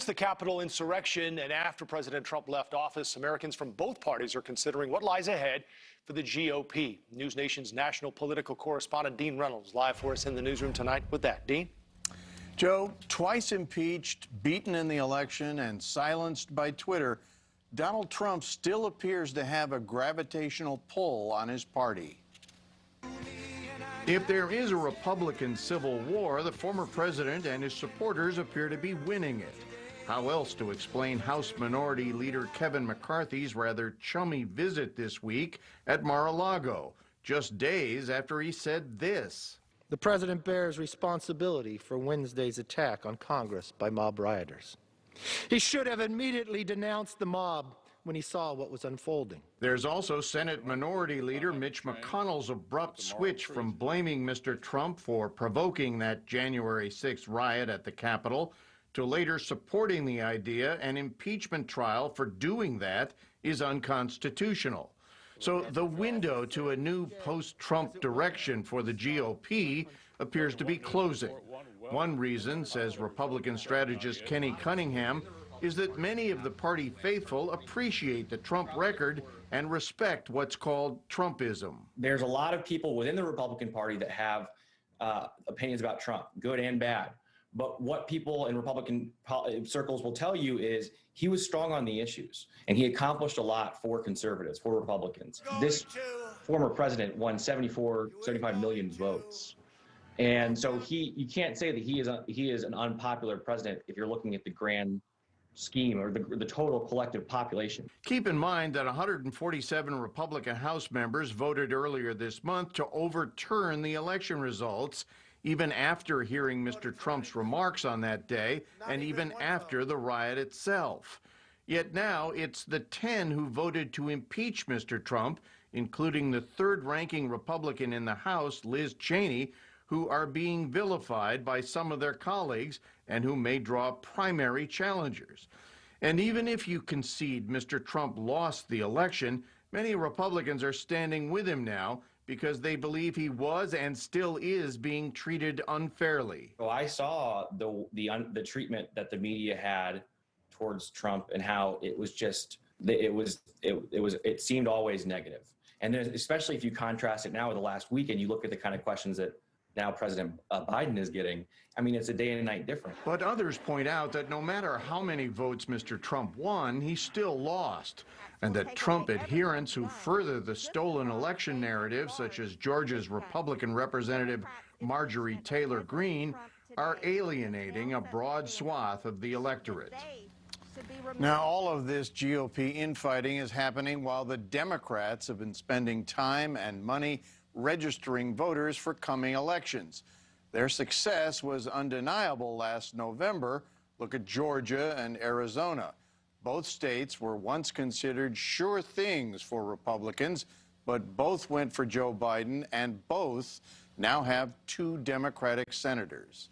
The Capitol insurrection, and after President Trump left office, Americans from both parties are considering what lies ahead for the GOP. NewsNation's national political correspondent Dean Reynolds live for us in the newsroom tonight with that. Dean? Joe, twice impeached, beaten in the election, and silenced by Twitter, Donald Trump still appears to have a gravitational pull on his party. If there is a Republican civil war, the former president and his supporters appear to be winning it. How else to explain House Minority Leader Kevin McCarthy's rather chummy visit this week at Mar-a-Lago, just days after he said this? The president bears responsibility for Wednesday's attack on Congress by mob rioters. He should have immediately denounced the mob when he saw what was unfolding. There's also Senate Minority Leader Mitch McConnell's abrupt switch from blaming Mr. Trump for provoking that January 6th riot at the Capitol to later supporting the idea an impeachment trial for doing that is unconstitutional. So the window to a new post-Trump direction for the GOP appears to be closing. One reason, says Republican strategist Kenny Cunningham, is that many of the party faithful appreciate the Trump record and respect what's called Trumpism. There's a lot of people within the Republican Party that have opinions about Trump, good and bad. But what people in Republican circles will tell you is he was strong on the issues, and he accomplished a lot for conservatives, for Republicans. This former president won 75 million votes. And so you can't say that he is an unpopular president if you're looking at the grand scheme or the total collective population. Keep in mind that 147 Republican House members voted earlier this month to overturn the election results, even after hearing Mr. Trump's remarks on that day and even after the riot itself. Yet now it's the 10 who voted to impeach Mr. Trump, including the third-ranking Republican in the House, Liz Cheney, who are being vilified by some of their colleagues and who may draw primary challengers. And even if you concede Mr. Trump lost the election, many Republicans are standing with him now because they believe he was and still is being treated unfairly. So I saw the treatment that the media had towards Trump and how it was just it seemed always negative. And then especially if you contrast it now with the last week and you look at the kind of questions that now President Biden is getting, I mean, it's a day and a night difference. But others point out that no matter how many votes Mr. Trump won, he still lost, and that Trump adherents who further the stolen election narrative, such as Georgia's Republican Representative Marjorie Taylor Greene, are alienating a broad swath of the electorate. Now, all of this GOP infighting is happening while the Democrats have been spending time and money registering voters for coming elections. Their success was undeniable last November. Look at Georgia and Arizona. Both states were once considered sure things for Republicans, but both went for Joe Biden, and both now have 2 Democratic senators.